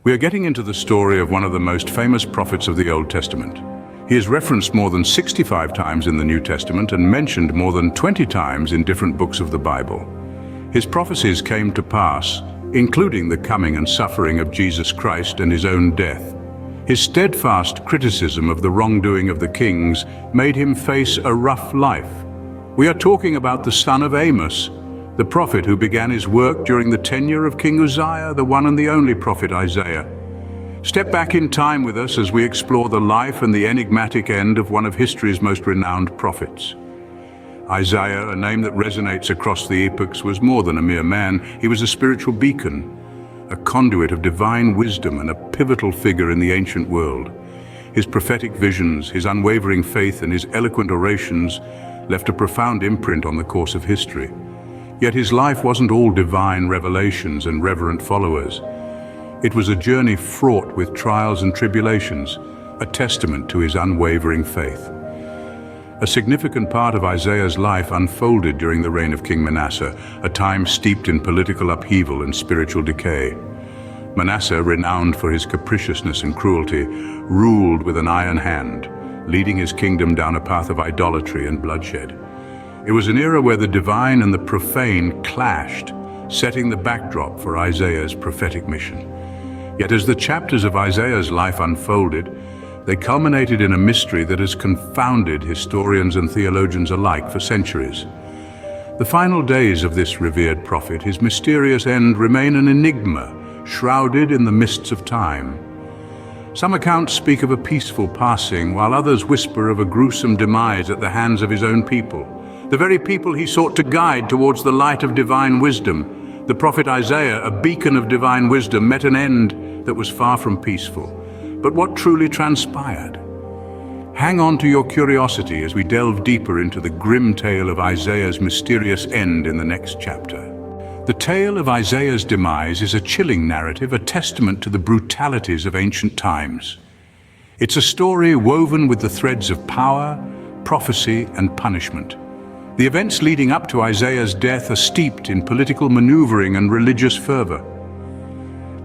We are getting into the story of one of the most famous prophets of the Old Testament. He is referenced more than 65 times in the New Testament and mentioned more than 20 times in different books of the Bible. His prophecies came to pass, including the coming and suffering of Jesus Christ and his own death. His steadfast criticism of the wrongdoing of the kings made him face a rough life. We are talking about the son of Amos, the prophet who began his work during the tenure of King Uzziah, the one and the only prophet Isaiah. Step back in time with us as we explore the life and the enigmatic end of one of history's most renowned prophets. Isaiah, a name that resonates across the epochs, was more than a mere man. He was a spiritual beacon, a conduit of divine wisdom and a pivotal figure in the ancient world. His prophetic visions, his unwavering faith, and his eloquent orations left a profound imprint on the course of history. Yet his life wasn't all divine revelations and reverent followers. It was a journey fraught with trials and tribulations, a testament to his unwavering faith. A significant part of Isaiah's life unfolded during the reign of King Manasseh, a time steeped in political upheaval and spiritual decay. Manasseh, renowned for his capriciousness and cruelty, ruled with an iron hand, leading his kingdom down a path of idolatry and bloodshed. It was an era where the divine and the profane clashed, setting the backdrop for Isaiah's prophetic mission. Yet as the chapters of Isaiah's life unfolded, they culminated in a mystery that has confounded historians and theologians alike for centuries. The final days of this revered prophet, his mysterious end, remain an enigma, shrouded in the mists of time. Some accounts speak of a peaceful passing, while others whisper of a gruesome demise at the hands of his own people. The very people he sought to guide towards the light of divine wisdom. The prophet Isaiah, a beacon of divine wisdom, met an end that was far from peaceful. But what truly transpired? Hang on to your curiosity as we delve deeper into the grim tale of Isaiah's mysterious end in the next chapter. The tale of Isaiah's demise is a chilling narrative, a testament to the brutalities of ancient times. It's a story woven with the threads of power, prophecy, and punishment. The events leading up to Isaiah's death are steeped in political maneuvering and religious fervor.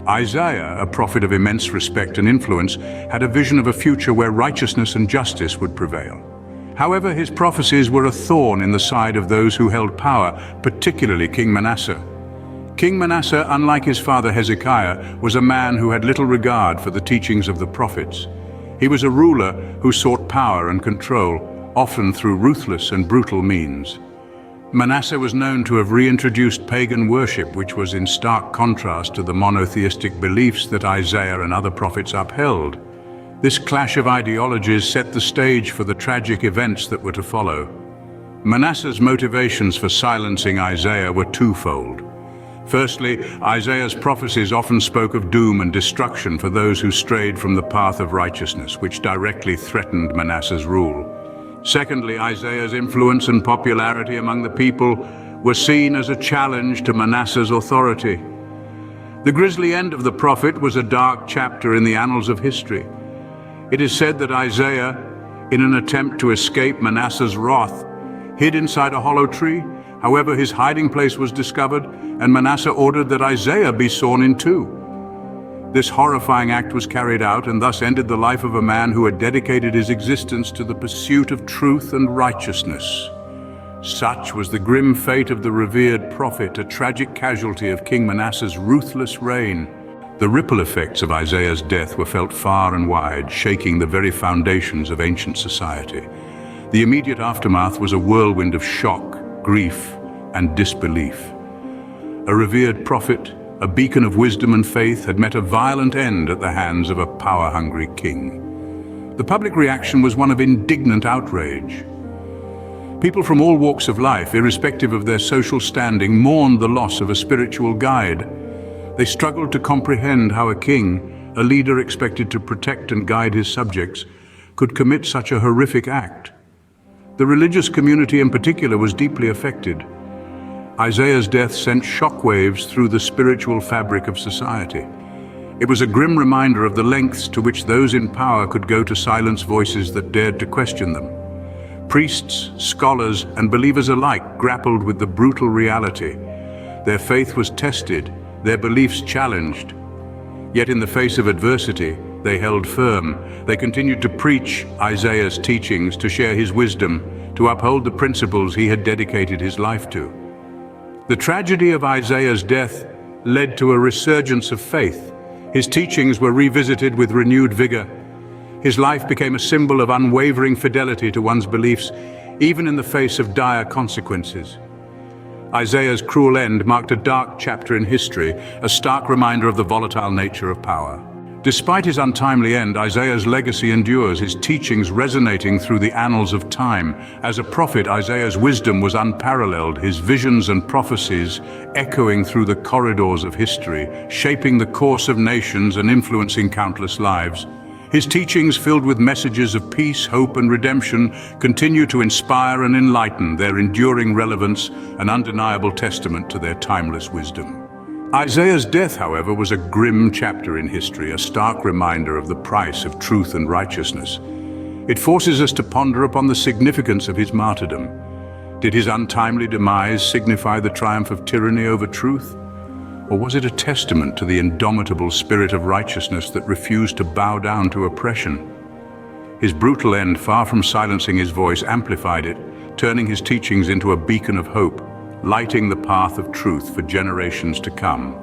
Isaiah, a prophet of immense respect and influence, had a vision of a future where righteousness and justice would prevail. However, his prophecies were a thorn in the side of those who held power, particularly King Manasseh. King Manasseh, unlike his father Hezekiah, was a man who had little regard for the teachings of the prophets. He was a ruler who sought power and control, often through ruthless and brutal means. Manasseh was known to have reintroduced pagan worship, which was in stark contrast to the monotheistic beliefs that Isaiah and other prophets upheld. This clash of ideologies set the stage for the tragic events that were to follow. Manasseh's motivations for silencing Isaiah were twofold. Firstly, Isaiah's prophecies often spoke of doom and destruction for those who strayed from the path of righteousness, which directly threatened Manasseh's rule. Secondly, Isaiah's influence and popularity among the people were seen as a challenge to Manasseh's authority. The grisly end of the prophet was a dark chapter in the annals of history. It is said that Isaiah, in an attempt to escape Manasseh's wrath, hid inside a hollow tree. However, his hiding place was discovered, and Manasseh ordered that Isaiah be sawn in two. This horrifying act was carried out and thus ended the life of a man who had dedicated his existence to the pursuit of truth and righteousness. Such was the grim fate of the revered prophet, a tragic casualty of King Manasseh's ruthless reign. The ripple effects of Isaiah's death were felt far and wide, shaking the very foundations of ancient society. The immediate aftermath was a whirlwind of shock, grief, and disbelief. A revered prophet, a beacon of wisdom and faith, had met a violent end at the hands of a power-hungry king. The public reaction was one of indignant outrage. People from all walks of life, irrespective of their social standing, mourned the loss of a spiritual guide. They struggled to comprehend how a king, a leader expected to protect and guide his subjects, could commit such a horrific act. The religious community in particular was deeply affected. Isaiah's death sent shockwaves through the spiritual fabric of society. It was a grim reminder of the lengths to which those in power could go to silence voices that dared to question them. Priests, scholars, and believers alike grappled with the brutal reality. Their faith was tested, their beliefs challenged. Yet in the face of adversity, they held firm. They continued to preach Isaiah's teachings, to share his wisdom, to uphold the principles he had dedicated his life to. The tragedy of Isaiah's death led to a resurgence of faith. His teachings were revisited with renewed vigor. His life became a symbol of unwavering fidelity to one's beliefs, even in the face of dire consequences. Isaiah's cruel end marked a dark chapter in history, a stark reminder of the volatile nature of power. Despite his untimely end, Isaiah's legacy endures, his teachings resonating through the annals of time. As a prophet, Isaiah's wisdom was unparalleled, his visions and prophecies echoing through the corridors of history, shaping the course of nations and influencing countless lives. His teachings, filled with messages of peace, hope, and redemption, continue to inspire and enlighten, their enduring relevance an undeniable testament to their timeless wisdom. Isaiah's death, however, was a grim chapter in history, a stark reminder of the price of truth and righteousness. It forces us to ponder upon the significance of his martyrdom. Did his untimely demise signify the triumph of tyranny over truth? Or was it a testament to the indomitable spirit of righteousness that refused to bow down to oppression? His brutal end, far from silencing his voice, amplified it, turning his teachings into a beacon of hope, lighting the path of truth for generations to come.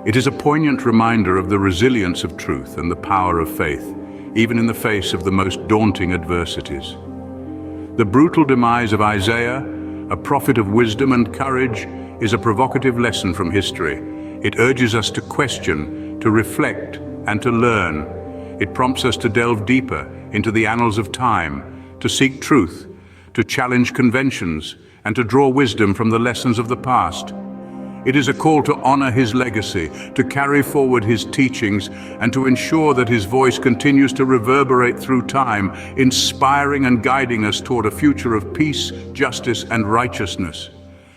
It is a poignant reminder of the resilience of truth and the power of faith, even in the face of the most daunting adversities. The brutal demise of Isaiah, a prophet of wisdom and courage, is a provocative lesson from history. It urges us to question, to reflect, and to learn. It prompts us to delve deeper into the annals of time, to seek truth, to challenge conventions, and to draw wisdom from the lessons of the past. It is a call to honor his legacy, to carry forward his teachings, and to ensure that his voice continues to reverberate through time, inspiring and guiding us toward a future of peace, justice, and righteousness.